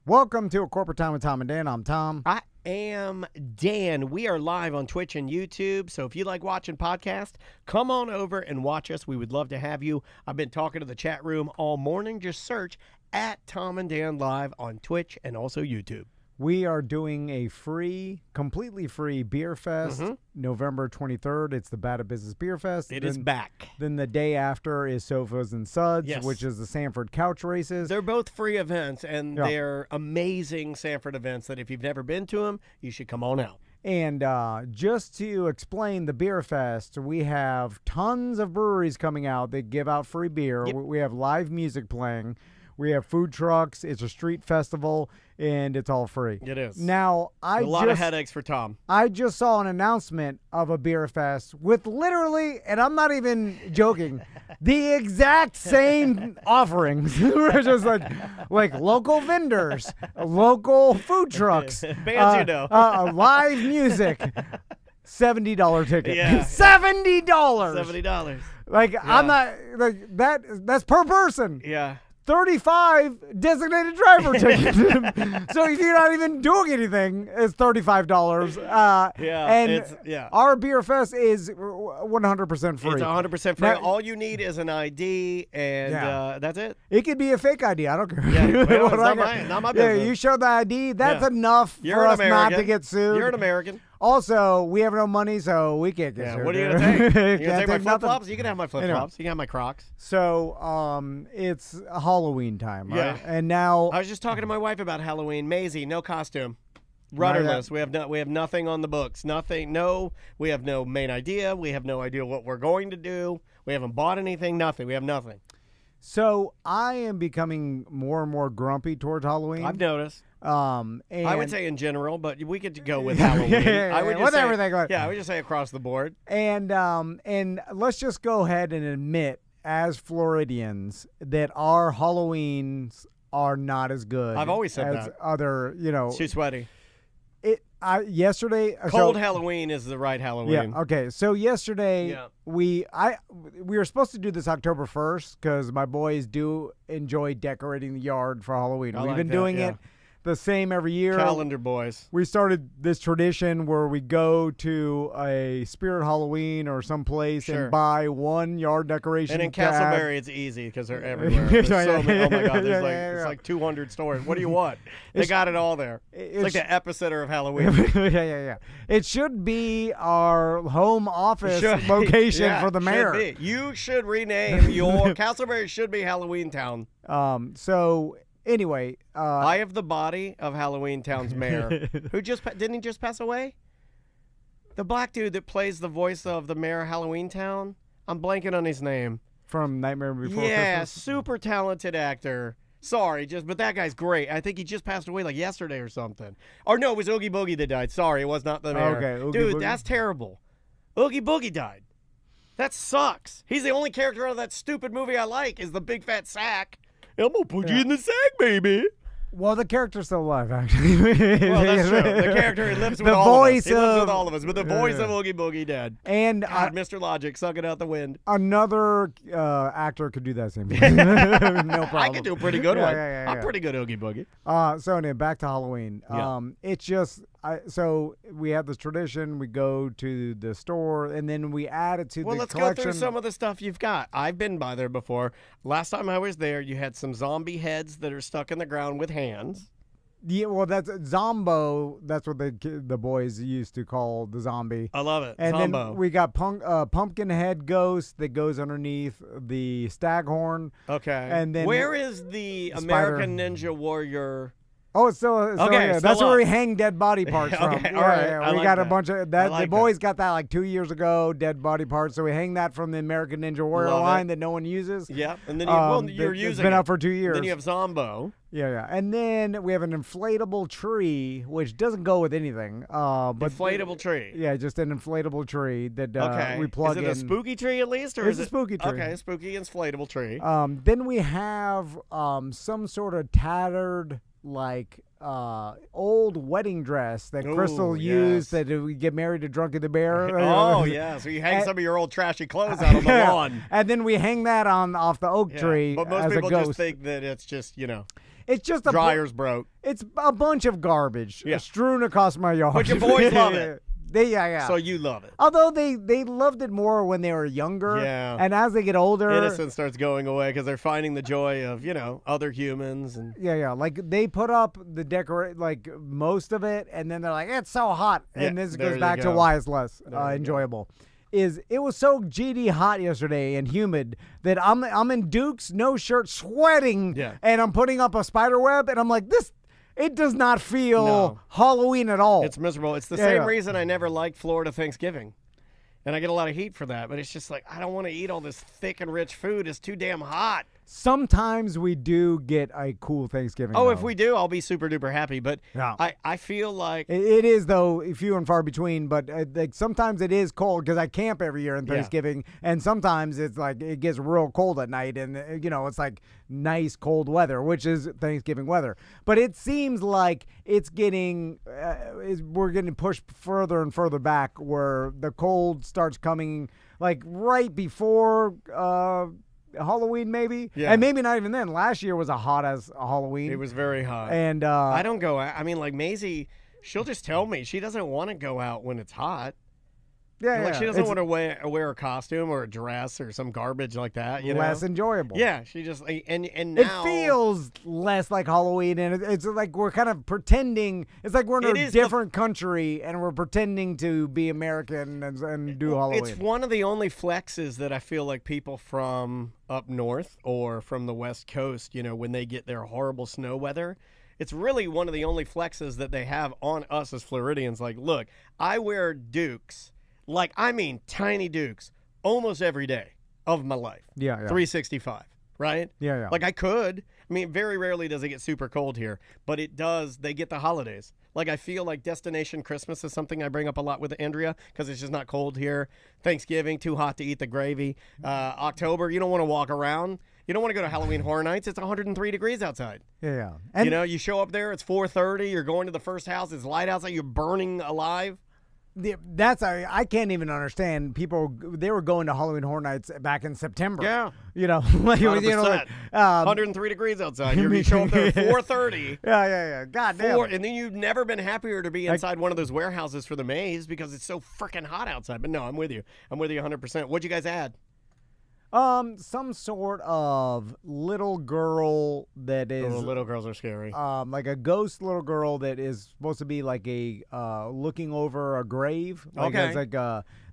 Welcome to A Corporate Time with Tom and Dan. I'm Tom. I am Dan. We are live on Twitch and YouTube, so if you like watching podcasts, come on over and watch us. We would love to have you. I've been talking to the chat room all morning. Just search at Tom and Dan Live on Twitch and also YouTube. We are doing a completely free beer fest, November 23rd. It's the Business Beerfest. It is back. Then the day after is Sofas and Suds, Yes. which is the Sanford couch races. They're both free events, and they're amazing Sanford events that if you've never been to them, you should come on out. And just to explain the beer fest, we have tons of breweries coming out that give out free beer. Yep. We have live music playing. We have food trucks. It's a street festival, and it's all free. It is. Now, A lot of headaches for Tom. I just saw an announcement of a beer fest with literally, and I'm not even joking, the exact same offerings. We're just like local vendors, local food trucks, Bands live music. $70 ticket. Yeah. $70. $70. Like I'm not like that. That's per person. Yeah. 35 designated driver tickets. So if you're not even doing anything, it's $35. And our beer fest is 100% free. It's 100% free. Now, all you need is an ID, and that's it. It could be a fake ID. I don't care. Yeah, well, it's not my business. Yeah, you show the ID. That's enough You're for an us not American. to get sued. You're an American. Also, we have no money, so we can't get sued. What are you going to take? You're going to Can't take my take nothing. flip-flops? You can have my flip-flops. You can have my Crocs. So, it's Halloween time, right? Yeah. And now I was just talking to my wife about Halloween. Maisie, no costume. Rudderless. We have nothing on the books. Nothing. No. We have no main idea. We have no idea what we're going to do. We haven't bought anything. Nothing. We have nothing. So I am becoming more and more grumpy towards Halloween. I've noticed. And I would say in general, but we could go with Halloween. I would just with say, everything. Yeah, I would just say across the board. And let's just go ahead and admit, as Floridians, that our Halloweens are not as good. I've always said as that. Other, It's too sweaty. Yesterday, Cold Halloween is the right Halloween. Yeah. Okay. So yesterday, we were supposed to do this October 1st because my boys do enjoy decorating the yard for Halloween. We've been doing it the same every year. Calendar boys. We started this tradition where we go to a Spirit Halloween or someplace and buy one yard decoration. And in Castleberry, it's easy because they're everywhere. There's so many, oh my God, it's like 200 stores. What do you want? They got it all there. It's like the epicenter of Halloween. Yeah. It should be our home office location for the mayor. Should be. You should rename your Castleberry should be Halloween Town. So anyway, I have the body of Halloween Town's mayor, who didn't he just pass away? The black dude that plays the voice of the mayor of Halloween Town. I'm blanking on his name. From Nightmare Before Christmas. Yeah, super talented actor. Sorry, but that guy's great. I think he just passed away like yesterday or something. Or no, it was Oogie Boogie that died. Sorry, it was not the mayor. Okay, Oogie dude, Boogie. That's terrible. Oogie Boogie died. That sucks. He's the only character out of that stupid movie I like is the big fat sack. I'm going to put you in the sack, baby. Well, the character's still alive, actually. Well, that's true. The character lives with all of us. He lives with all of us, but the voice of Oogie Boogie dead. And God, Mr. Logic, suck it out the wind. Another actor could do that same thing. No problem. I could do a pretty good one. Yeah. I'm pretty good Oogie Boogie. So anyway, back to Halloween. It's just, so we have this tradition. We go to the store, and then we add it to the collection. Well, let's go through some of the stuff you've got. I've been by there before. Last time I was there, you had some zombie heads that are stuck in the ground with hands. Yeah, well, that's Zombo. That's what the boys used to call the zombie. I love it. And Zombo. then we got pumpkin head ghost that goes underneath the staghorn. Okay. And then where is the American Ninja Warrior? Oh, it's still okay. That's where we hang dead body parts from. Okay, all right. Yeah. I We like got a that. bunch of that. like The boys got that like 2 years ago, dead body parts. So we hang that from the American Ninja Warrior Love line it. that no one uses. Yeah. And then you're using It's been it. out for 2 years. Then you have Zombo. Yeah. And then we have an inflatable tree, which doesn't go with anything. But Inflatable tree. Yeah, just an inflatable tree that Okay. we plug in. Is it a spooky tree at least, or It's is a it spooky tree. Okay, spooky inflatable tree. Then we have some sort of tattered old wedding dress that Crystal used that we get married to Drunky the Bear. Oh, yeah. So you hang some of your old trashy clothes out on the lawn. And then we hang that off the oak tree But most as people a ghost. just think that it's just, It's just a dryer's broke. It's a bunch of garbage strewn across my yard. But your boys love it. Yeah. So you love it. Although they loved it more when they were younger. Yeah. And as they get older, innocence starts going away because they're finding the joy of, other humans. And Yeah. Like they put up the like most of it, and then they're like, it's so hot. And this goes back to why it's less enjoyable. It was so GD hot yesterday and humid that I'm in Dukes, no shirt, sweating, and I'm putting up a spider web, and I'm like, it does not feel Halloween at all. It's miserable. It's the same reason I never liked Florida Thanksgiving. And I get a lot of heat for that, but it's just like, I don't want to eat all this thick and rich food. It's too damn hot. Sometimes we do get a cool Thanksgiving. Oh, though. if we do, I'll be super duper happy. But I feel like it is, though, few and far between. But like sometimes it is cold because I camp every year in Thanksgiving, and sometimes it's like it gets real cold at night, and it's like nice cold weather, which is Thanksgiving weather. But it seems like it's getting we're getting pushed further and further back, where the cold starts coming like right before Halloween, maybe, and maybe not even then. Last year was a hot as a Halloween. It was very hot, and I don't go out. I mean, like Maisie, she'll just tell me she doesn't want to go out when it's hot. Like she doesn't want to wear a costume or a dress or some garbage like that. Less enjoyable. Yeah, she just and now it feels less like Halloween, and it's like we're kind of pretending. It's like we're in a different country, and we're pretending to be American and do Halloween. It's one of the only flexes that I feel like people from up north or from the West Coast, when they get their horrible snow weather. It's really one of the only flexes that they have on us as Floridians. Like, look, I wear Dukes. Like, I mean, tiny Dukes almost every day of my life. Yeah. 365, right? Yeah. Like, I could. I mean, very rarely does it get super cold here, but it does. They get the holidays. Like, I feel like Destination Christmas is something I bring up a lot with Andrea because it's just not cold here. Thanksgiving, too hot to eat the gravy. October, you don't want to walk around. You don't want to go to Halloween Horror Nights. It's 103 degrees outside. Yeah. And you show up there, it's 4:30. You're going to the first house. It's light outside. You're burning alive. I can't even understand people. They were going to Halloween Horror Nights back in September. Yeah, like 103 degrees outside. You show up there at 4:30. Yeah. God damn. And then you've never been happier to be inside one of those warehouses for the maze because it's so freaking hot outside. But no, I'm with you. I'm with you 100%. What'd you guys add? Some sort of little girl that is. Oh, little girls are scary. Like a ghost little girl that is supposed to be like a looking over a grave. Like okay. It's like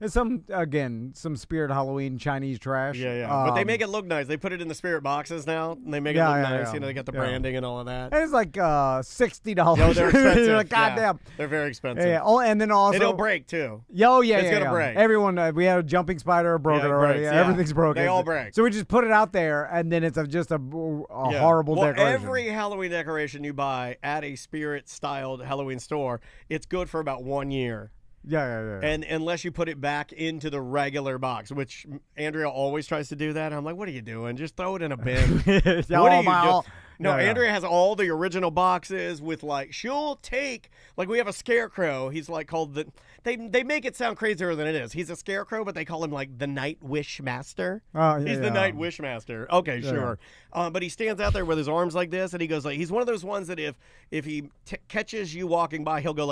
it's some spirit Halloween Chinese trash. Yeah. But they make it look nice. They put it in the spirit boxes now, and they make it look nice. They got the branding and all of that. And it's like $60. No, they're expensive. You're like, God damn. They're very expensive. Yeah. Oh, and then also it'll break too. It's gonna break. Everyone, we had a jumping spider broken already. Breaks, everything's broken. They all break. So we just put it out there, and then it's just a horrible decoration. Every Halloween decoration you buy at a spirit-styled Halloween store, it's good for about 1 year. Yeah. And unless you put it back into the regular box, which Andrea always tries to do that. I'm like, what are you doing? Just throw it in a bin. What are you doing? No, Andrea has all the original boxes with she'll take, we have a scarecrow. He's called they make it sound crazier than it is. He's a scarecrow, but they call him the Night Wish Master. Oh, yeah. He's the Night Wish Master. Okay, sure. But he stands out there with his arms like this, and he goes he's one of those ones that if he catches you walking by, he'll go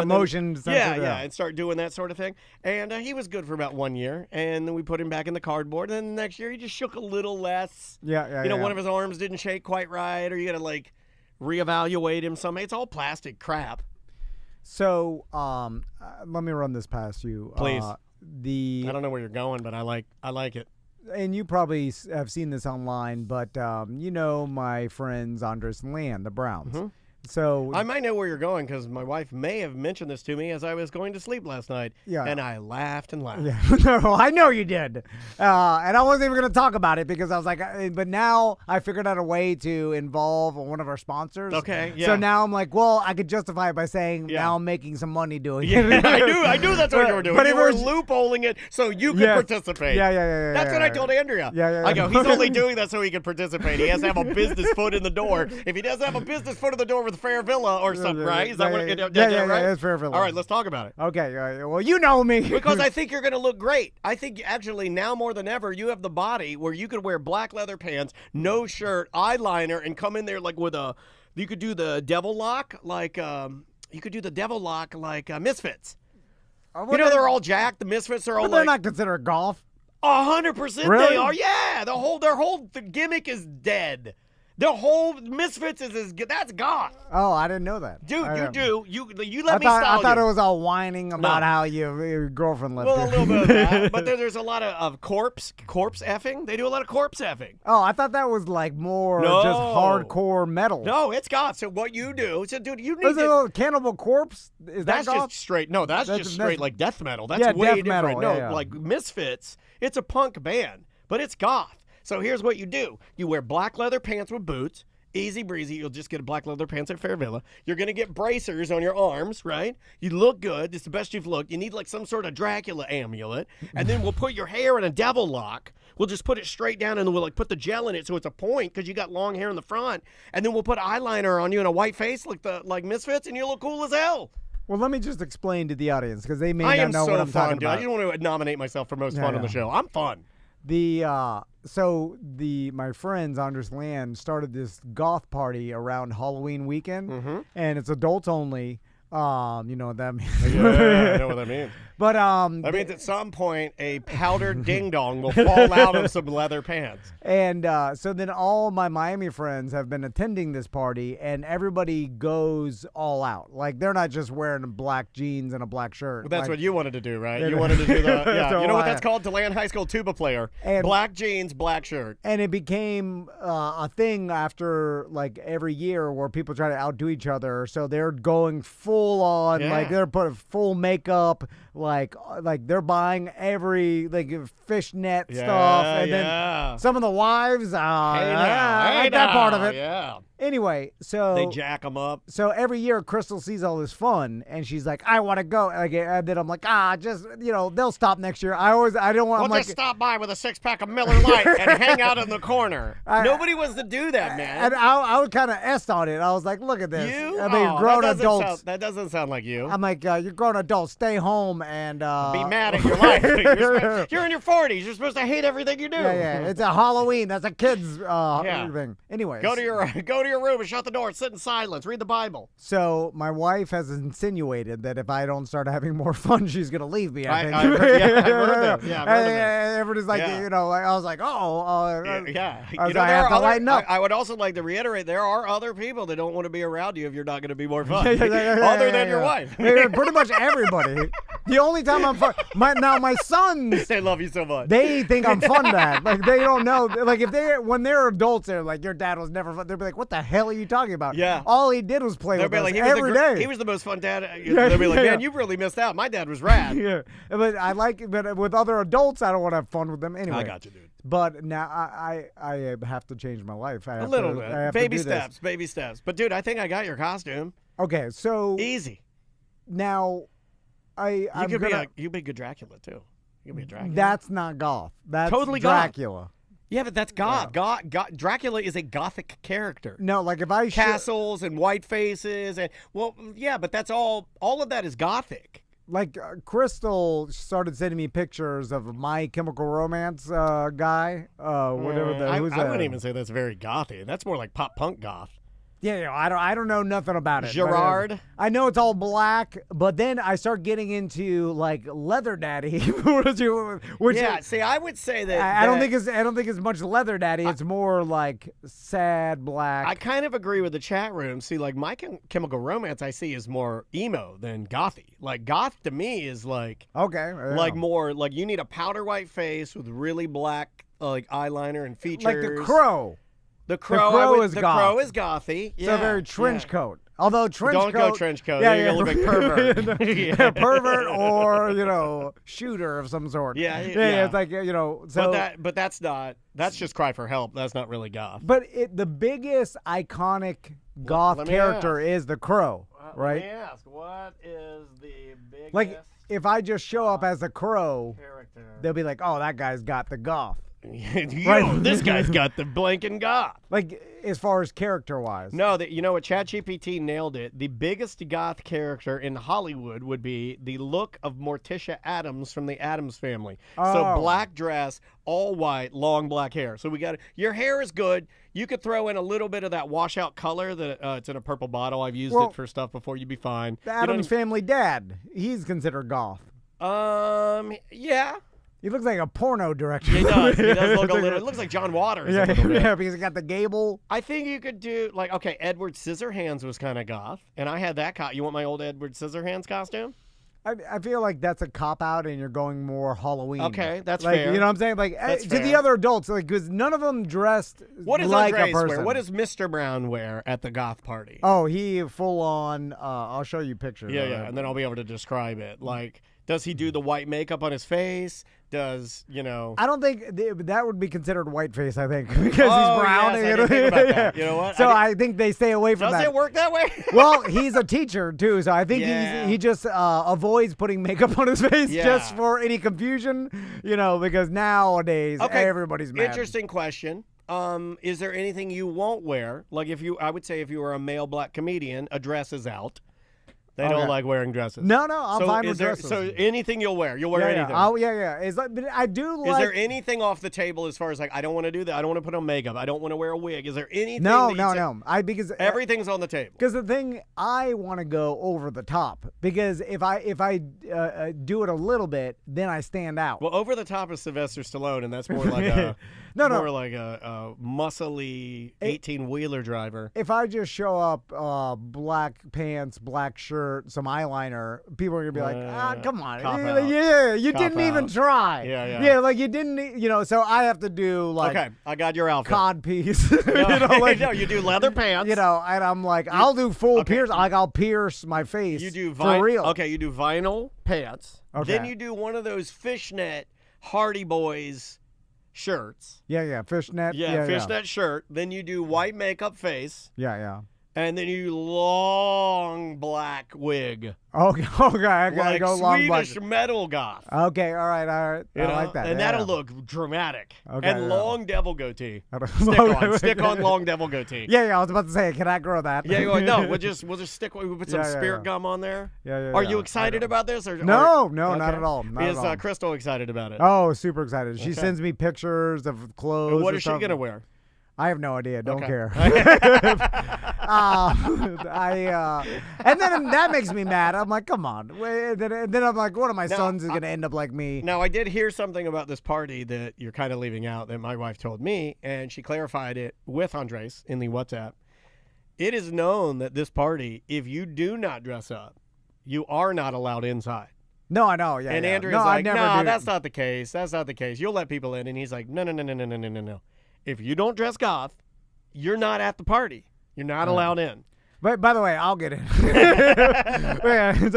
motion. And start doing that sort of thing. And he was good for about 1 year, and then we put him back in the cardboard. And then the next year, he just shook a little less. One of his arms didn't shake quite right, or you got to reevaluate him some. It's all plastic crap. So, let me run this past you, please. I don't know where you're going, but I like it. And you probably have seen this online, but my friends Andres and Leanne, the Browns. Mm-hmm. So I might know where you're going because my wife may have mentioned this to me as I was going to sleep last night. Yeah. And I laughed and laughed. Yeah. No, I know you did. And I wasn't even going to talk about it because I was like, but now I figured out a way to involve one of our sponsors. Okay. Yeah. So now I'm like, well, I could justify it by saying now I'm making some money doing it. Yeah, I knew that's what you were doing. But you were loopholing it so you could participate. Yeah. That's what I told Andrea. Yeah. I go, he's only doing that so he can participate. He has to have a business foot in the door. If he doesn't have a business foot in the door with with Fair Villa or something, right? Is that what? Yeah, right? it's Fair Villa. All right, let's talk about it. Okay, well, you know me. Because I think you're going to look great. I think actually now more than ever, you have the body where you could wear black leather pants, no shirt, eyeliner, and come in there like with a. You could do the devil lock like Misfits. You know they're all jacked. The Misfits are all they're not considered golf. 100% Really? they are. Yeah, their whole gimmick is dead. The whole Misfits is that's Goth. Oh, I didn't know that. Dude, I you know. do. You let me style I thought you. it was all whining about how your girlfriend left Well, a you. little bit of that, but there's a lot of corpse effing. They do a lot of corpse effing. Oh, I thought that was like more No. just hardcore metal. No, it's Goth. So what you do? So, dude, you need Is it a Cannibal Corpse? Is That's that golf? just straight. No, that's just straight like death metal. That's Yeah, way death different. metal, No, yeah. like Misfits, it's a punk band, but it's Goth. So here's what you do: you wear black leather pants with boots. Easy breezy. You'll just get a black leather pants at Fair Villa. You're going to get bracers on your arms, right? You look good. It's the best you've looked. You need like some sort of Dracula amulet. And then we'll put your hair in a devil lock. We'll just put it straight down and we'll like put the gel in it so it's a point because you got long hair in the front. And then we'll put eyeliner on you and a white face like Misfits and you look cool as hell. Well, let me just explain to the audience because they may I not am know so what I'm fun, talking dude. about. I just want to nominate myself for most fun on the show. I'm fun. My friends Andres Land started this goth party around Halloween weekend, and it's adults only. You know what that means. Yeah, I know what that means. But That means at some point a powdered ding dong will fall out of some leather pants. And so then all my Miami friends have been attending this party, and everybody goes all out. Like they're not just wearing black jeans and a black shirt. But that's like, what you wanted to do, right? You wanted to do the So you know what I- that's called? Deland High School tuba player. And- Black jeans, black shirt. And it became a thing after like every year where people try to outdo each other. So they're going full on, like they're putting full makeup, like they're buying every like fishnet stuff, and then some of the wives, I like that part of it. Yeah. Anyway, so They jack them up. So every year, Crystal sees all this fun, and she's like, "I want to go." And then I'm like, just they'll stop next year. I don't want. We'll just stop by with a 6-pack of Miller Lite and hang out in the corner. Nobody wants to do that, man. And I would kind of est on it. I was like, "Look at this." You? I mean, grown adults. That doesn't sound like you. I'm like, "You're grown adults. Stay home and be mad at your life. You're in your 40s. You're supposed to hate everything you do. Yeah. It's a Halloween. That's a kid's thing. Anyway, Go to your room and shut the door. Sit in silence. Read the Bible. So my wife has insinuated that if I don't start having more fun, she's gonna leave me. I think. I've heard that. Yeah, I've heard of that. Everybody's like, I was like, Yeah. I have to lighten up. I would also like to reiterate, there are other people that don't want to be around you if you're not going to be more fun. Other than your wife. Pretty much everybody. The only time I'm fun. My sons. They love you so much. They think I'm fun dad. Like they don't know. Like when they're adults, they're like, your dad was never fun. They'll be like, what the hell are you talking about? Yeah. All he did was play with us every day. He was the most fun dad. They'll be like, man, you really missed out. My dad was rad. Yeah. But with other adults, I don't want to have fun with them anyway. I got you, dude. But now I have to change my life. A little bit. Baby steps. But dude, I think I got your costume. Okay, so easy. Now, you could be good Dracula too. You could be a Dracula. That's not goth. That's totally Dracula. Goth. Yeah, but that's Goth. Yeah. Dracula is a gothic character. No, like if I castles and white faces and but that's all of that is gothic. Like Crystal started sending me pictures of My Chemical Romance guy, whatever the. I wouldn't even say that's very gothy. That's more like pop punk goth. Yeah, I don't know nothing about it. Gerard. I know it's all black, but then I start getting into like Leather Daddy, which see, I would say that I don't think it's much Leather Daddy. It's more like sad black. I kind of agree with the chat room. See, like My Chemical Romance, I see is more emo than gothy. Like goth to me is like like more like you need a powder white face with really black like eyeliner and features. Like the Crow. The Crow is gothy. Yeah, so very trench coat. Although don't go trench coat. You're gonna look like pervert. Pervert or shooter of some sort. Yeah. It's like So, but that's just cry for help. That's not really goth. But the biggest iconic goth character is the Crow, right? Let me ask, what is the biggest? Like if I just show up as the Crow, character, they'll be like, "Oh, that guy's got the goth." Yo, this guy's got the blanking goth. Like, as far as character-wise. No, you know what? ChatGPT nailed it. The biggest goth character in Hollywood would be the look of Morticia Addams from the Addams Family. So Oh. black dress, all white, long black hair. So we got your hair is good. You could throw in a little bit of that washout color that it's in a purple bottle. I've used it for stuff before. You'd be fine. The You don't Addams Family dad, he's considered goth. Yeah. He looks like a porno director. He does. He does look a little. It looks like John Waters. Yeah, a little bit. yeah, because he got the gable. I think you could do okay. Edward Scissorhands was kind of goth, and I had that. You want my old Edward Scissorhands costume? I feel like that's a cop out, and you're going more Halloween. Okay, that's like, fair. You know what I'm saying? Like That's to the fair. other adults, like because none of them dressed What does like Andres a person. wear? What does Mr. Brown wear at the goth party? Oh, he full on. I'll show you pictures. Yeah, of yeah, it. and then I'll be able to describe it. Like, does he do the white makeup on his face? Does I don't think that would be considered whiteface. I think because Oh, he's brown. yes, I didn't think about that. You know what? So I think they stay away from Does that. it work that way? Well, he's a teacher too, so I think Yeah. he just avoids putting makeup on his face Yeah. just for any confusion, because nowadays everybody's mad. Interesting question. Is there anything you won't wear? Like I would say if you were a male black comedian, a dress is out. They don't Okay. like wearing dresses. No, I'm so fine is with there, dresses. So anything you'll wear, you'll wear yeah, anything. yeah. It's like, but I do like. Is there anything off the table as far as I don't want to do that? I don't want to put on makeup. I don't want to wear a wig. Is there anything? No. that you'd say- Because Everything's on the table. Because the thing, I want to go over the top. Because if I do it a little bit, then I stand out. Well, over the top is Sylvester Stallone, and that's more like a more like a muscly 18-wheeler driver. If I just show up, black pants, black shirt, some eyeliner, people are gonna be like, come on, Cop out. yeah, you Cop didn't even out. try. Yeah. like you didn't, So I have to do like Okay, I got your outfit. cod piece, No, you do leather pants. and I'm like, I'll do full pierce. Like I'll pierce my face. You do for real. Okay, you do vinyl pants. Okay. Then you do one of those fishnet Hardy Boys shirts. Yeah, fishnet. Yeah, fishnet shirt. Then you do white makeup face. Yeah. And then you do long black wig. Okay, I gotta Like go long black. Swedish metal goth. Okay, all right. I like that. And yeah. that'll look dramatic. Okay, and yeah. long devil goatee. I don't- Stick on long devil goatee. Yeah, I was about to say, can I grow that? Yeah, you're like, no, we'll just stick. We'll put some Yeah, spirit gum on there. Yeah. Are you excited about this? Or No, okay. not at all. Not Is at all. Crystal excited about it? Oh, super excited. She Okay. sends me pictures of clothes. What and is she stuff. gonna wear? I have no idea. Don't Okay. care. And then that makes me mad. I'm like, come on. And then I'm like, one of my sons is going to end up like me. Now, I did hear something about this party that you're kind of leaving out that my wife told me, and she clarified it with Andres in the WhatsApp. It is known that this party, if you do not dress up, you are not allowed inside. No, I know. Yeah. And yeah. Andrea's no, like, I never no, do. that's not the case. That's not the case. You'll let people in. And he's like, no. If you don't dress goth, you're not at the party. You're not allowed in. But by the way, I'll get in. Who's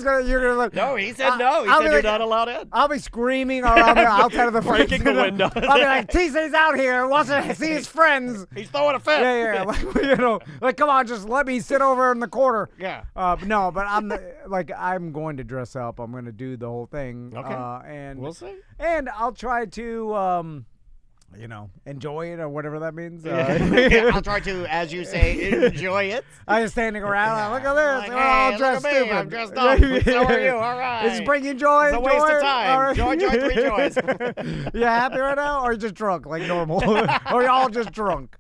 gonna? You're gonna like? No, he said no. He I'll said be you're like- not allowed in. I'll be screaming around the outside of the Breaking the fence. windows. I'll be like, TC's out here, wants to see his friends. He's throwing a fit. Yeah. Like, come on, just let me sit over in the corner. Yeah. But I'm going to dress up. I'm going to do the whole thing. Okay. And We'll see. And I'll try to, enjoy it or whatever that means. I'll try to, as you say, enjoy it. I'm just standing around. Look at this. Like, We're all hey, dressed look at me. stupid. I'm dressed up. So are you. All right. Is this bringing joy? It's a waste joy? of time. All right. Joy, to rejoice. You happy right now, or you just drunk like normal, or you all just drunk?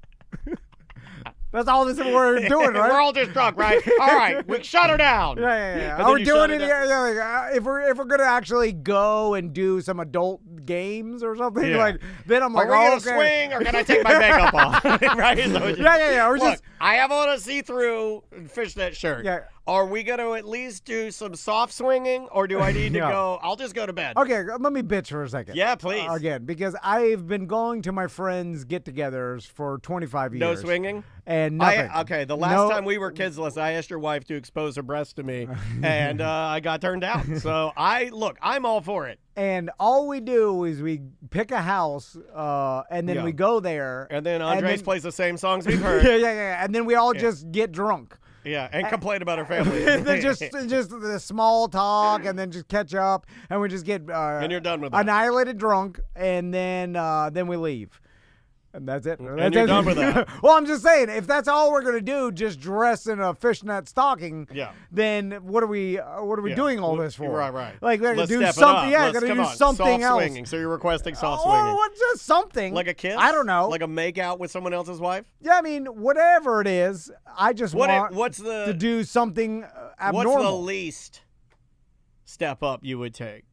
That's all this we're doing, right? We're all just drunk, right? All right, we shut her down. Yeah. And Are then we you doing shut it? it down. If we're gonna actually go and do some adult games or something, Yeah. then I'm like, Are we gonna okay. swing, or can I take my makeup off? Right? Yeah. Or Look, just I have on a see-through fishnet shirt. Yeah. Are we going to at least do some soft swinging, or do I need to Yeah. go? I'll just go to bed. okay. Let me bitch for a second. Yeah, please. Again, because I've been going to my friends' get-togethers for 25 years. No swinging? And nothing. Okay, the last time we were kidsless, I asked your wife to expose her breast to me, and I got turned down. So I'm all for it. And all we do is we pick a house, and then Yeah. we go there. And then Andres plays the same songs we've heard. Yeah. And then we all just get drunk. Yeah, and complain about her family. And then just the small talk, and then just catch up, and we just get and you're done with that. annihilated drunk, and then we leave. And that's it. And you're done with that. Well, I'm just saying, if that's all we're gonna do, just dress in a fishnet stocking, then what are we doing all this for? Right. Like we gotta Let's do step it something. up. Yeah, Let's, gotta come do on. something soft else. Swinging. So you're requesting soft swinging. Oh, what's just something? Like a kiss? I don't know. Like a make out with someone else's wife? Yeah, I mean, whatever it is, I just want to do something abnormal. What's the least step up you would take?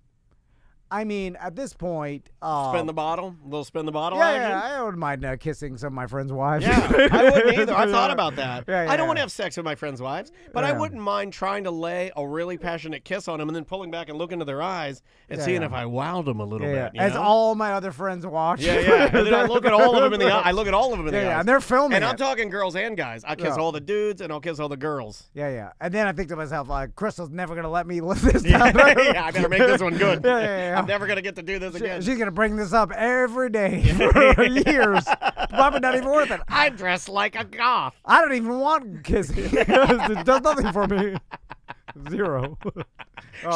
I mean, at this point, Spin the bottle? A little spin the bottle yeah, action? I wouldn't mind kissing some of my friends' wives. Yeah, I wouldn't either. I thought about that. Yeah, I don't want to have sex with my friends' wives, but I wouldn't mind trying to lay a really passionate kiss on them and then pulling back and looking into their eyes and seeing if I wowed them a little bit. You As know? all my other friends watch. Yeah. And then I look at all of them in the eye. I look at all of them in the eyes. Yeah, and they're filming And I'm it. talking girls and guys. I kiss all the dudes and I'll kiss all the girls. Yeah. And then I think to myself, like, Crystal's never going to let me live this down. Yeah, I better make this one good. Yeah. I'm never going to get to do this again. She's going to bring this up every day for years. Probably not even worth it. I dress like a goth. I don't even want kissing. It does nothing for me. Zero.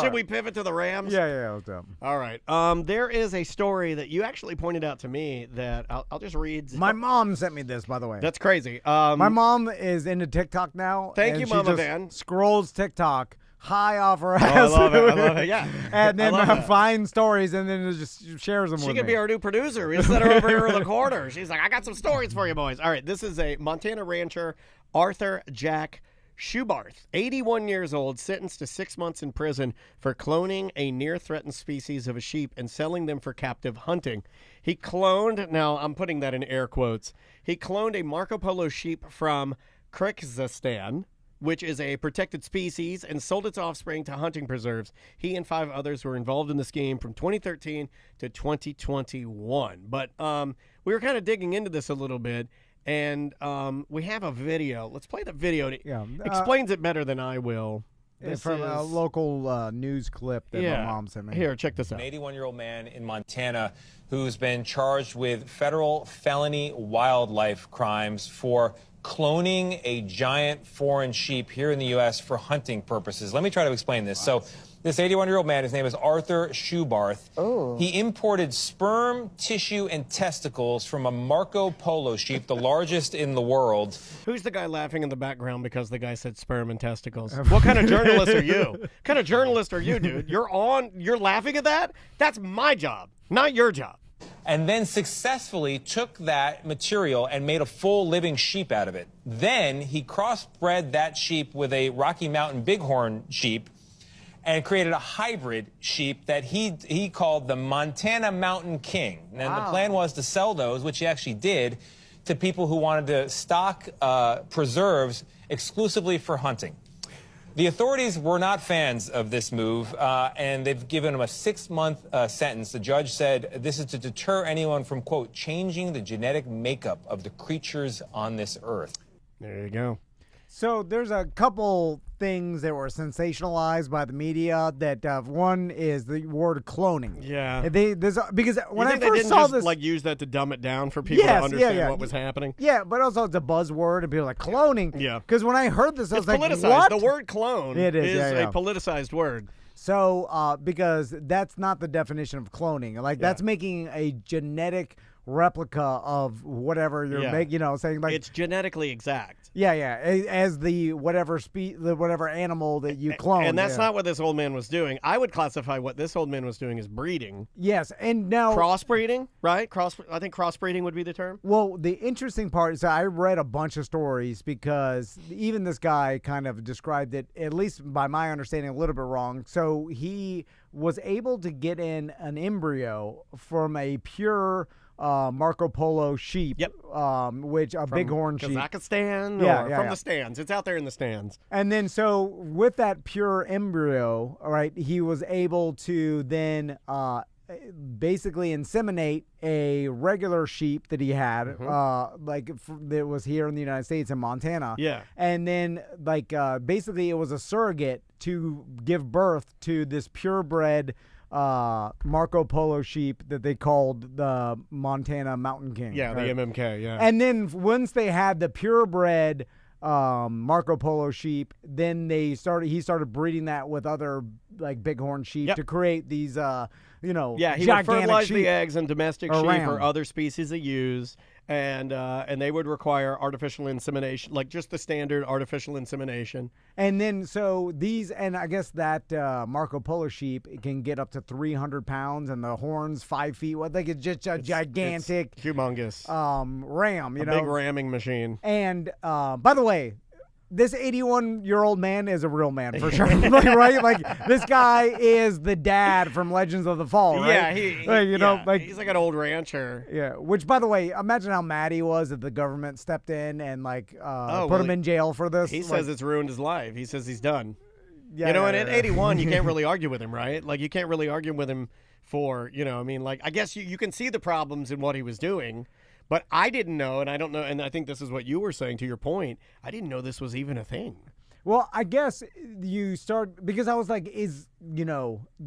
Should we pivot to the Rams? Yeah. What's up? All right. There is a story that you actually pointed out to me that I'll just read. My mom sent me this, by the way. That's crazy. My mom is into TikTok now. Thank you, she Mama just Van. Scrolls TikTok high off her ass. I love it. Yeah. And then I love that. finds stories and then just shares them She with could me. be our new producer. We set her over here in the corner. She's like, I got some stories for you boys. All right. This is a Montana rancher, Arthur Jack Schubarth, 81 years old, sentenced to 6 months in prison for cloning a near-threatened species of a sheep and selling them for captive hunting. He cloned, now I'm putting that in air quotes, he cloned a Marco Polo sheep from Kyrgyzstan, which is a protected species, and sold its offspring to hunting preserves. He and 5 others were involved in this scheme from 2013 to 2021. But we were kind of digging into this a little bit, and we have a video. Let's play the video. It explains it better than I will. This from a local news clip that my mom sent me. Here, check this out. An 81-year-old man in Montana who's been charged with federal felony wildlife crimes for cloning a giant foreign sheep here in the U.S. for hunting purposes. Let me try to explain this. So this 81-year-old man, his name is Arthur Schubarth. Oh. He imported sperm, tissue, and testicles from a Marco Polo sheep, the largest in the world. Who's the guy laughing in the background because the guy said sperm and testicles? What kind of journalist are you? What kind of journalist are you, dude? You're laughing at that? That's my job, not your job. And then successfully took that material and made a full living sheep out of it. Then he crossbred that sheep with a Rocky Mountain Bighorn sheep and created a hybrid sheep that he called the Montana Mountain King. And the plan was to sell those, which he actually did, to people who wanted to stock preserves exclusively for hunting. The authorities were not fans of this move, and they've given him a 6-month sentence. The judge said this is to deter anyone from, quote, changing the genetic makeup of the creatures on this earth. There you go. So there's a couple things that were sensationalized by the media. That one is the word cloning. Yeah. Because when I they first didn't saw just, this, like, use that to dumb it down for people to understand what was happening. Yeah, but also it's a buzzword, and people are like cloning. Yeah. Because when I heard this, I was like, politicized. what? The word clone is a politicized word. So because that's not the definition of cloning. Like that's making a genetic replica of whatever you're making, saying like it's genetically exact. As the whatever whatever animal that you clone. And that's not what this old man was doing. I would classify what this old man was doing as breeding. Yes, and now crossbreeding, right? I think crossbreeding would be the term. Well, the interesting part is I read a bunch of stories because even this guy kind of described it, at least by my understanding, a little bit wrong. So he was able to get in an embryo from a pure Marco Polo sheep, which a bighorn sheep, Kazakhstan, from the stands. It's out there in the stands. And then, so with that pure embryo, right, he was able to then basically inseminate a regular sheep that he had, that was here in the United States in Montana. Yeah. And then, basically, it was a surrogate to give birth to this purebred Marco Polo sheep that they called the Montana Mountain King. Yeah, right? the MMK, yeah. And then once they had the purebred Marco Polo sheep. Then he started breeding that with other like bighorn sheep to create these, he would gigantic fertilize sheep. the eggs in domestic Or sheep ram. or other species of ewes, and they would require artificial insemination, like just the standard artificial insemination. And then so these, and I guess that Marco Polo sheep it can get up to 300 pounds, and the horns 5 feet. I think it's just a gigantic, it's humongous, ram. You know, big ramming machine. And by the way, this 81-year-old man is a real man for sure, right? Like this guy is the dad from Legends of the Fall, right? Yeah, he's like an old rancher. Yeah, which by the way, imagine how mad he was if the government stepped in and put him in jail for this. He says it's ruined his life. He says he's done. Yeah, and at 81, you can't really argue with him, right? Like you can't really argue with him for, I guess you can see the problems in what he was doing. But I didn't know, and I don't know, and I think this is what you were saying to your point. I didn't know this was even a thing. Well, I guess you start, because I was like, is,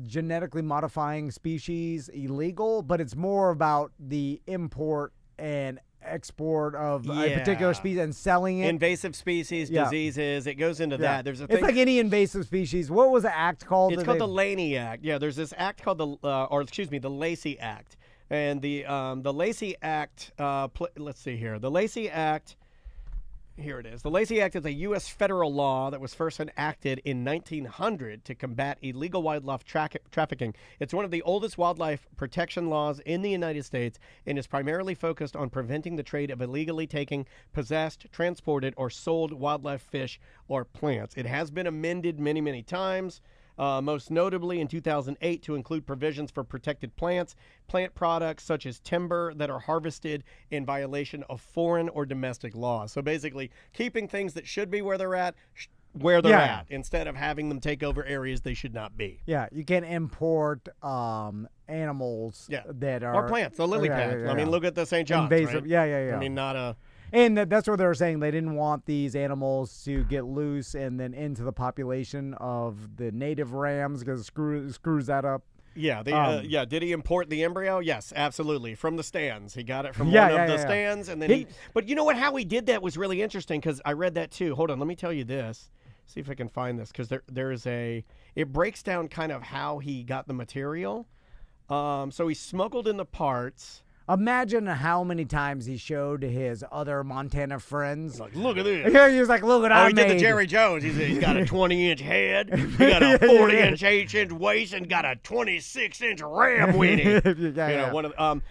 genetically modifying species illegal? But it's more about the import and export of a particular species and selling it. Invasive species, diseases, it goes into that. There's a thing. It's like any invasive species. What was the act called? It's called the Laney Act. Yeah, there's this act called the Lacey Act. And the Lacey Act, let's see here. The Lacey Act, here it is. The Lacey Act is a U.S. federal law that was first enacted in 1900 to combat illegal wildlife trafficking. It's one of the oldest wildlife protection laws in the United States and is primarily focused on preventing the trade of illegally taking, possessed, transported, or sold wildlife, fish, or plants. It has been amended many, many times. Most notably in 2008 to include provisions for protected plants, plant products such as timber that are harvested in violation of foreign or domestic laws. So basically keeping things that should be where they're at, instead of having them take over areas they should not be. Yeah, you can import animals that are... Or plants, the lily pad. I mean, look at the St. John's, invasive, right? I mean, not a... And that's what they were saying. They didn't want these animals to get loose and then into the population of the native rams because it screws that up. Yeah, Did he import the embryo? Yes, absolutely. From the stands. He got it from one of the stands. And then But you know what? How he did that was really interesting because I read that too. Hold on, let me tell you this. See if I can find this because it breaks down kind of how he got the material. So he smuggled in the parts. Imagine how many times he showed his other Montana friends. Like, look at this. Yeah, he was like, look at he did the Jerry Jones. He's got a 20-inch head. He got a 40-inch, 8-inch waist, and got a 26-inch ram weenie.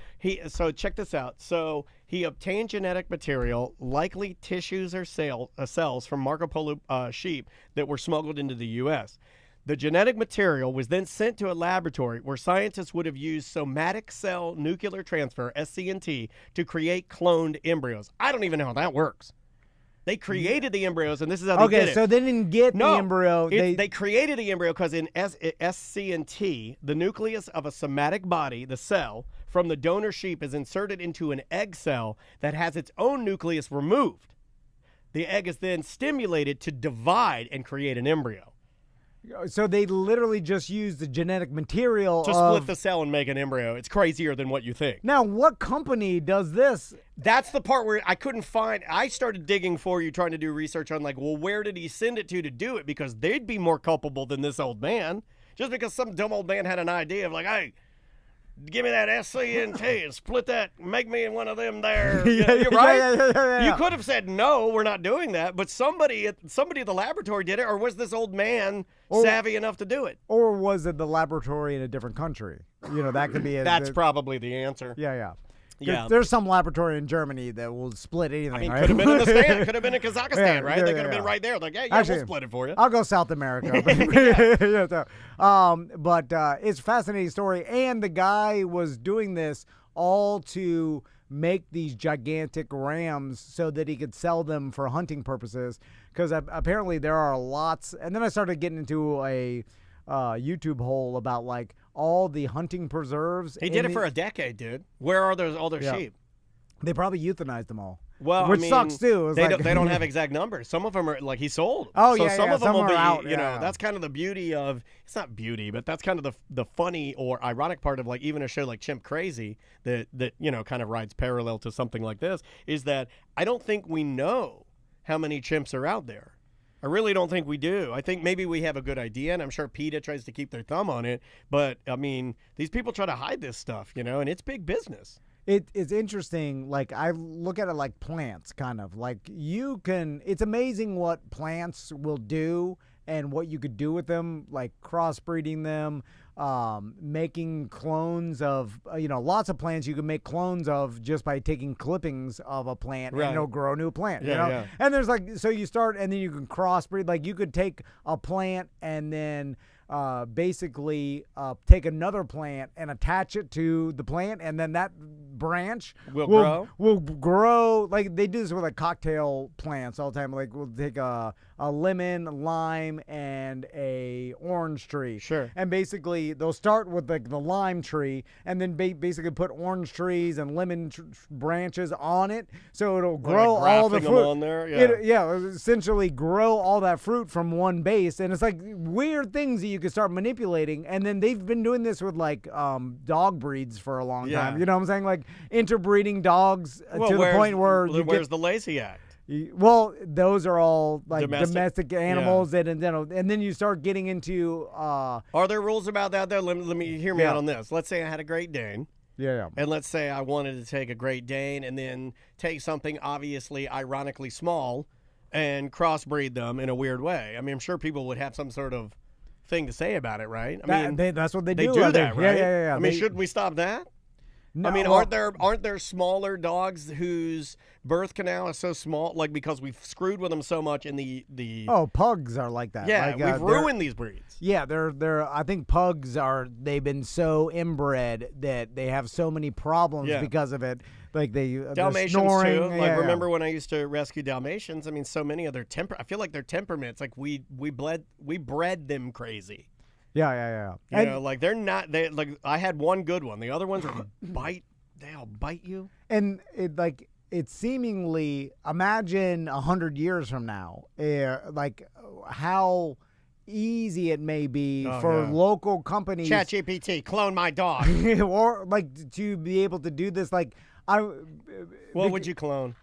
So check this out. So he obtained genetic material, likely tissues or cells from Marco Polo sheep that were smuggled into the U.S. The genetic material was then sent to a laboratory where scientists would have used somatic cell nuclear transfer, SCNT, to create cloned embryos. I don't even know how that works. They created the embryos, and this is how they did it. Okay, so they didn't get the embryo. They created the embryo because in SCNT, the nucleus of a somatic body, the cell, from the donor sheep is inserted into an egg cell that has its own nucleus removed. The egg is then stimulated to divide and create an embryo. So they literally just used the genetic material to split the cell and make an embryo. It's crazier than what you think. Now, what company does this? That's the part where I couldn't find. I started digging for you, trying to do research on where did he send it to do it? Because they'd be more culpable than this old man. Just because some dumb old man had an idea of hey, give me that SCNT and split that, make me one of them there. You're right. Yeah. You could have said, no, we're not doing that. But somebody at the laboratory did it, or was this old man savvy enough to do it? Or was it the laboratory in a different country? That could be That's probably the answer. Yeah. There's some laboratory in Germany that will split anything. I mean, right? Could have been in the stand. Could have been in Kazakhstan, right? They could have been right there. We'll split it for you. I'll go South America. But it's a fascinating story. And the guy was doing this all to make these gigantic rams so that he could sell them for hunting purposes. Because apparently there are lots. And then I started getting into a YouTube hole about all the hunting preserves. He did it for a decade, dude. Where are all their sheep? They probably euthanized them all. Well, which sucks too. They don't have exact numbers. Some of them are he sold. Oh, so some of them will be out. That's kind of the beauty of, it's not beauty, but that's kind of the funny or ironic part of even a show like Chimp Crazy that kind of rides parallel to something like this, is that I don't think we know how many chimps are out there. I really don't think we do. I think maybe we have a good idea, and I'm sure PETA tries to keep their thumb on it. But, I mean, these people try to hide this stuff, and it's big business. It's interesting. Like, I look at it like plants, kind of. Like, it's amazing what plants will do and what you could do with them, like crossbreeding them, making clones of, lots of plants you can make clones of just by taking clippings of a plant and it'll grow a new plant, Yeah. And there's so you start and then you can crossbreed. Like, you could take a plant and then basically take another plant and attach it to the plant, and then that branch will grow. Like, they do this with like cocktail plants all the time. Like, we'll take a lemon, lime, and a orange tree. Sure. And basically they'll start with like the lime tree and then basically put orange trees and lemon branches on it, so it'll grow all the fruit on there. Essentially grow all that fruit from one base. And it's like weird things that you can start manipulating. And then they've been doing this with like dog breeds for a long time. You know what I'm saying? Like interbreeding dogs to the point where where's the Lacey Act? Well, those are all like domestic animals, Yeah. and then you start getting into. Are there rules about that? There, let me hear me out on this. Let's say I had a Great Dane. Yeah. And let's say I wanted to take a Great Dane and then take something obviously ironically small and crossbreed them in a weird way. I mean, I'm sure people would have some sort of thing to say about it, right? I mean, that's what they do. They do that, right? Yeah. I mean, shouldn't we stop that? No, I mean, aren't there smaller dogs whose birth canal is so small, like because we've screwed with them so much in the pugs are like that. Yeah, like, we've ruined these breeds. Yeah, they're. I think pugs they've been so inbred that they have so many problems because of it. Like Dalmatians snoring. too. Like remember when I used to rescue Dalmatians? I mean, so many of their I feel like their temperaments. Like we bred them crazy. Yeah. Like like I had one good one. The other ones are they'll bite you. And it's seemingly, imagine 100 years from now, like how easy it may be for local companies. ChatGPT, clone my dog. Or like to be able to do this. Like what would you clone?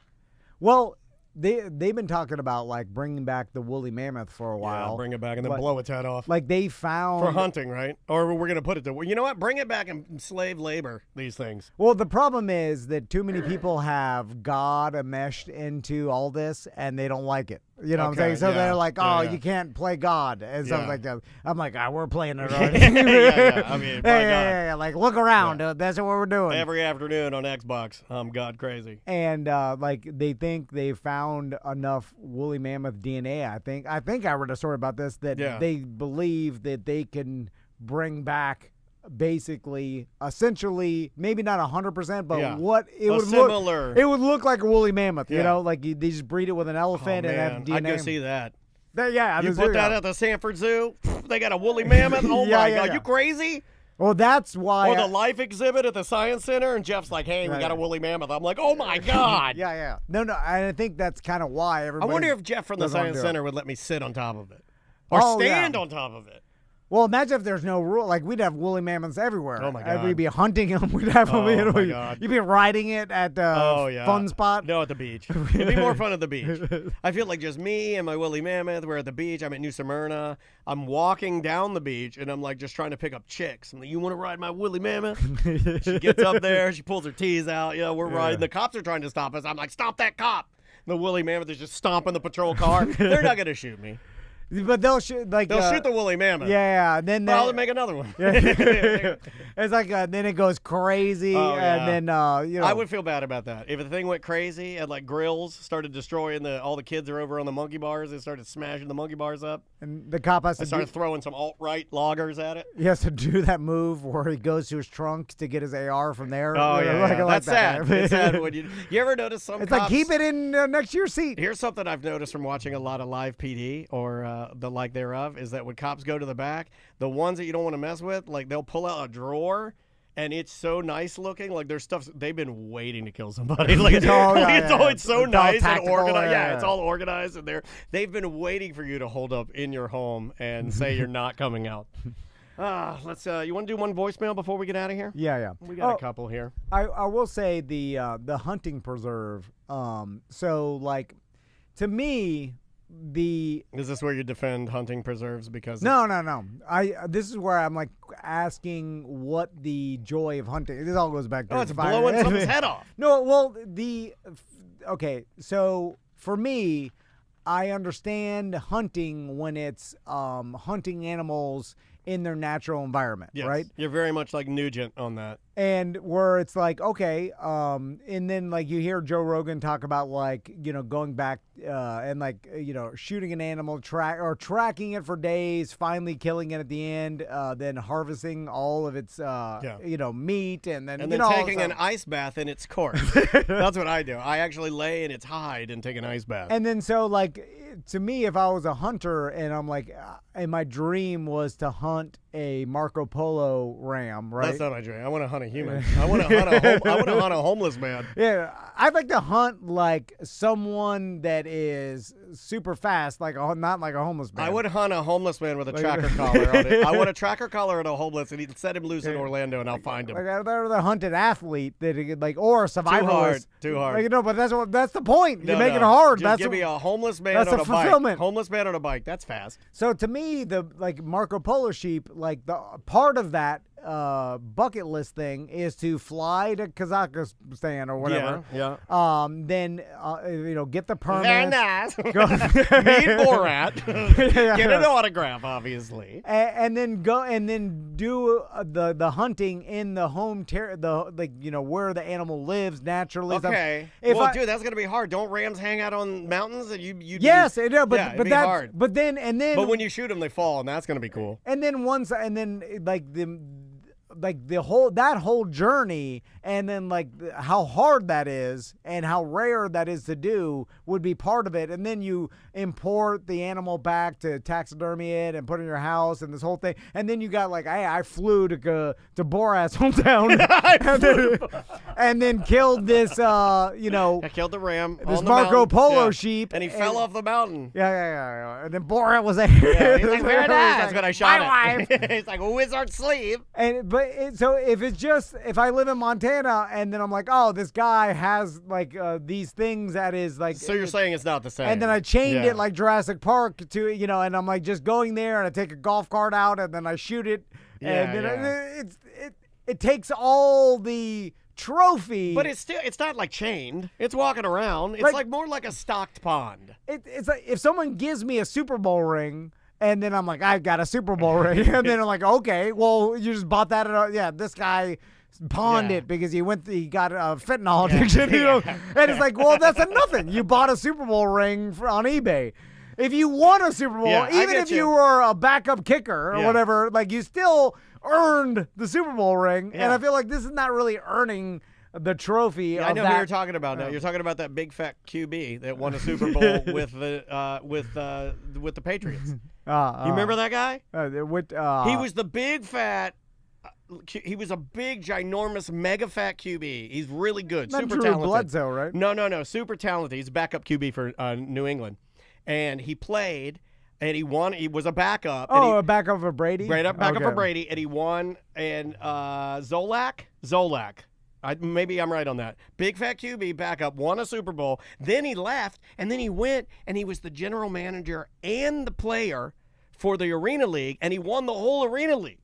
Well, they've been talking about like bringing back the woolly mammoth for a while. Yeah, bring it back and then blow its head off. Like they found for hunting, right? Or we're gonna put it to. You know what? Bring it back and slave labor these things. Well, the problem is that too many people have God enmeshed into all this, and they don't like it. You know what I'm saying? So they're like, you can't play God and stuff like that. I'm like, we're playing it already. I mean, yeah. Like, look around. That's what we're doing. Every afternoon on Xbox, I'm God crazy. And like they think they found enough woolly mammoth DNA. I think I read a story about this that they believe that they can bring back. Basically, essentially, maybe not 100%, but what it would look. It would look like a woolly mammoth. You know, like they just breed it with an elephant and have DNA. I'd go see that. You put that at the Sanford Zoo. They got a woolly mammoth. Oh my God, you crazy? Well, that's why. Or the life exhibit at the Science Center, and Jeff's like, "Hey, we got a woolly mammoth." I'm like, "Oh my God!" Yeah. No, I think that's kind of why everybody. I wonder if Jeff from the Science Center would let me sit on top of it or stand on top of it. Well, imagine if there's no rule. Like, we'd have woolly mammoths everywhere. Oh, my God. We'd be hunting them. We'd have them. My God. You'd be riding it at Fun Spot. No, at the beach. It'd be more fun at the beach. I feel like just me and my woolly mammoth. We're at the beach. I'm at New Smyrna. I'm walking down the beach, and I'm, like, just trying to pick up chicks. I'm like, you want to ride my woolly mammoth? She gets up there. She pulls her teeth out. We're riding. The cops are trying to stop us. I'm like, stop that cop. The woolly mammoth is just stomping the patrol car. They're not going to shoot me. But they'll shoot shoot the woolly mammoth. Yeah, then I'll make another one. It's like then it goes crazy, and then I would feel bad about that if the thing went crazy and like grills started destroying all the kids are over on the monkey bars. They started smashing the monkey bars up, and the cop has to started throwing some alt-right loggers at it. He has to do that move where he goes to his trunk to get his AR from there. Oh yeah, that's sad. It's sad when you ever notice some. It's cops, like keep it in next to your seat. Here's something I've noticed from watching a lot of live PD or. The like thereof is that when cops go to the back, the ones that you don't want to mess with, like they'll pull out a drawer and it's so nice looking, like there's stuff they've been waiting to kill somebody. Like it's so nice and organized. It's all organized and they've been waiting for you to hold up in your home and say you're not coming out. Let's you want to do one voicemail before we get out of here? Yeah. We got a couple here. I will say the hunting preserve. So like to me, Is this where you defend hunting preserves because no. This is where I'm like asking what the joy of hunting. This all goes back to it's blowing someone's head off. No, well, okay. So for me, I understand hunting when it's hunting animals in their natural environment, Yes. right? You're very much like Nugent on that. And where it's like, okay, and then like you hear Joe Rogan talk about like, going back and like, shooting an animal, tracking it for days, finally killing it at the end, then harvesting all of its, meat, and then taking an ice bath in its corpse. That's what I do. I actually lay in its hide and take an ice bath. And then so like, to me, if I was a hunter and I'm like, and my dream was to hunt a Marco Polo ram, right? That's not my dream. I want to hunt a human. I want to hunt a homeless man. Yeah, I'd like to hunt like someone that is super fast, not like a homeless man. I would hunt a homeless man with a tracker collar on it. I want a tracker collar and a homeless, and he'd set him loose in Orlando, and I'll find him. Like I'd rather hunt an athlete that or a survivalist. Too hard. But that's the point. No, you make it hard. Just That's give me a homeless man that's on the a bike. fulfillment. Homeless man on a bike. That's fast. So to me, the Marco Polo sheep, like the part of that bucket list thing is to fly to Kazakhstan or whatever. Yeah. Then get the permits. Very nice. Meet Borat. Get an autograph, obviously. And then go and then do the hunting in the home where the animal lives naturally. Okay. Dude, that's gonna be hard. Don't rams hang out on mountains? And you yes, but that's hard. But then But when you shoot them, they fall, and that's gonna be cool. And then that whole journey, and then how hard that is and how rare that is to do would be part of it. And then you import the animal back to taxidermy it and put it in your house and this whole thing. And then you got I flew to Borat's hometown and then killed this I killed the ram. this on the Marco mountain. Polo Yeah. sheep, and he fell off the mountain. Yeah. And then Borat was there. Yeah, he's like, very nice. When I shot my it. He's like, wizard sleeve. So if I live in Montana and then I'm like, oh, this guy has these things that is So you're saying it's not the same. and then I chained it like Jurassic Park to and I'm like just going there and I take a golf cart out and then I shoot it and then it takes all the trophy. But it's not like chained. It's walking around. It's more like a stocked pond. It's like if someone gives me a Super Bowl ring. And then I'm like, I've got a Super Bowl ring. And then I'm like, okay, well, you just bought that this guy pawned it because he got a fentanyl addiction. And it's like, well, that's nothing. You bought a Super Bowl ring on eBay. If you won a Super Bowl, even if you were a backup kicker or whatever, you still earned the Super Bowl ring. And I feel like this is not really earning the trophy. I know who you're talking about now. You're talking about that big fat QB that won a Super Bowl with the Patriots. You remember that guy? He was the big fat. He was a big, ginormous, mega fat QB. He's really good. Not super Drew talented. Bledsoe, right? No. Super talented. He's a backup QB for New England, and he played. And he won. He was a backup. Oh, a backup for Brady. Backup for Brady, and he won. And Zolak. Maybe I'm right on that. Big fat QB backup, won a Super Bowl. Then he left, and then he went, and he was the general manager and the player for the Arena League, and he won the whole Arena League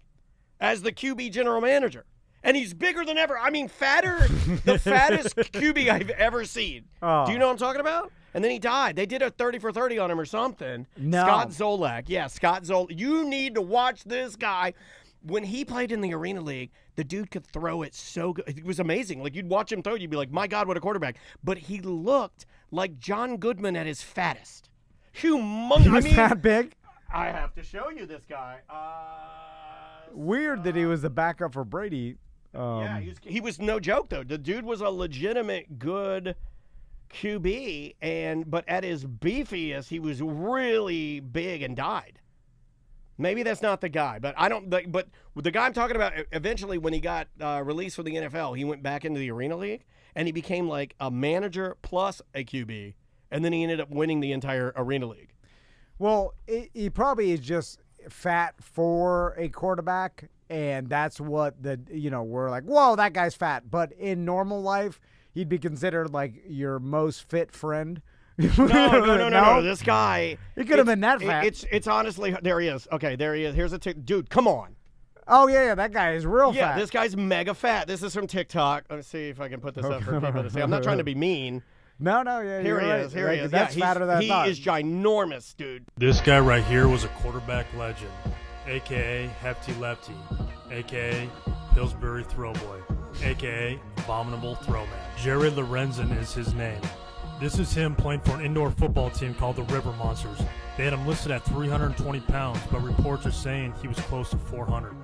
as the QB general manager. And he's bigger than ever. I mean, the fattest QB I've ever seen. Oh. Do you know what I'm talking about? And then he died. They did a 30 for 30 on him or something. No. Scott Zolak. Yeah, Scott Zolak. You need to watch this guy. When he played in the Arena League, the dude could throw it so good. It was amazing. You'd watch him throw it, you'd be like, my God, what a quarterback. But he looked like John Goodman at his fattest. Humongous. He was that big? I have to show you this guy. Weird that he was the backup for Brady. He was no joke, though. The dude was a legitimate good QB, but at his beefiest, he was really big and died. Maybe that's not the guy, but I don't. But the guy I'm talking about, eventually, when he got released from the NFL, he went back into the Arena League and he became like a manager plus a QB, and then he ended up winning the entire Arena League. Well, he probably is just fat for a quarterback, and that's what we're like, whoa, that guy's fat. But in normal life, he'd be considered like your most fit friend. No. This guy. He could have been that fat. It's honestly, there he is. Okay, there he is. Here's a dude. Come on. Oh yeah, that guy is real Yeah, fat. this guy's mega fat. This is from TikTok. Let me see if I can put this up for people to see. I'm not trying to be mean. No, yeah. Here he right. is. Here he is. That's fatter than I thought. He is ginormous, dude. This guy right here was a quarterback legend, a.k.a. Hefty Lefty, a.k.a. Pillsbury Throwboy, a.k.a. Abominable Throwman. Jared Lorenzen is his name. This is him playing for an indoor football team called the River Monsters. They had him listed at 320 pounds, but reports are saying he was close to 400.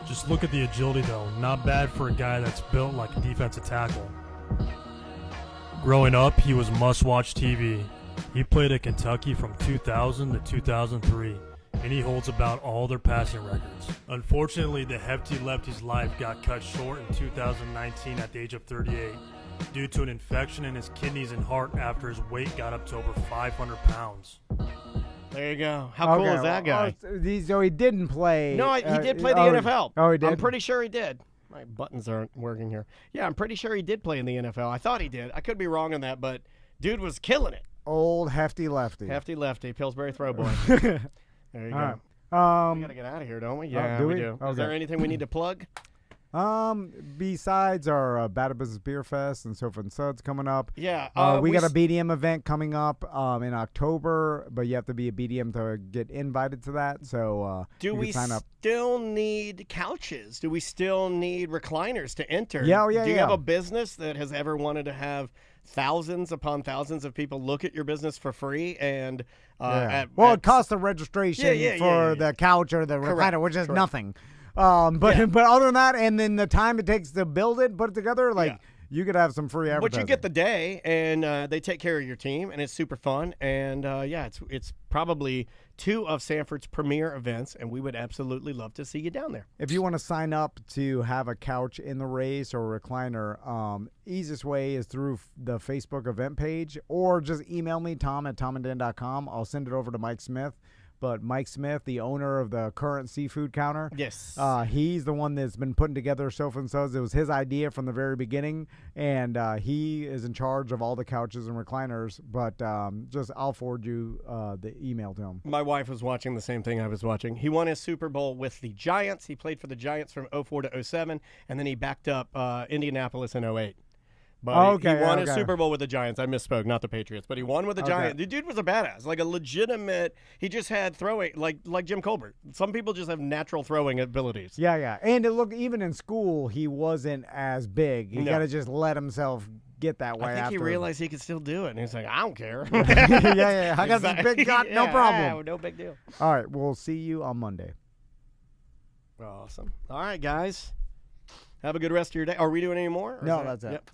Just look at the agility though, not bad for a guy that's built like a defensive tackle. Growing up, he was must-watch TV. He played at Kentucky from 2000 to 2003, and he holds about all their passing records. Unfortunately, the Hefty Lefty's life got cut short in 2019 at the age of 38 due to an infection in his kidneys and heart after his weight got up to over 500 pounds. There you go. How cool is that guy? So he didn't play. No, he did play the NFL. Oh, he did? I'm pretty sure he did. My buttons aren't working here. Yeah, I'm pretty sure he did play in the NFL. I thought he did. I could be wrong on that, but dude was killing it. Old Hefty Lefty. Hefty Lefty, Pillsbury Throwboy. There you go. Right. We got to get out of here, don't we? Yeah, do we we? do. Okay. Is there anything we need to plug? Besides our Business Beerfest and Sanford and Suds coming up. Yeah. We got a BDM event coming up in October, but you have to be a BDM to get invited to that. So do we sign up. still need couches? Do we still need recliners to enter? Yeah, Do you have a business that has ever wanted to have thousands upon thousands of people look at your business for free? And it costs the registration for the couch or the recliner, which is nothing. But other than that, and then the time it takes to build it, put it together, you could have some free advertising. But you get the day, and they take care of your team, and it's super fun. And it's probably 2 of Sanford's premier events, and we would absolutely love to see you down there. If you want to sign up to have a couch in the race or a recliner, easiest way is through the Facebook event page, or just email me, tom@tomandan.com. I'll send it over to Mike Smith. But Mike Smith, the owner of the current seafood counter, yes, he's the one that's been putting together Sofa and Suds. It was his idea from the very beginning, and he is in charge of all the couches and recliners. But I'll forward you the email to him. My wife was watching the same thing I was watching. He won his Super Bowl with the Giants. He played for the Giants from 04 to 07, and then he backed up Indianapolis in 08. But he won his Super Bowl with the Giants. I misspoke, not the Patriots, but he won with the Giants. The dude was a badass, like a legitimate. He just had throwing, like Jim Colbert. Some people just have natural throwing abilities. Yeah. And look, even in school, he wasn't as big. He got to just let himself get that way. I think he realized he could still do it, and he's like, I don't care. yeah. I got this big gut, no problem. No big deal. All right, we'll see you on Monday. Awesome. All right, guys. Have a good rest of your day. Are we doing any more? No, that's it. Yep.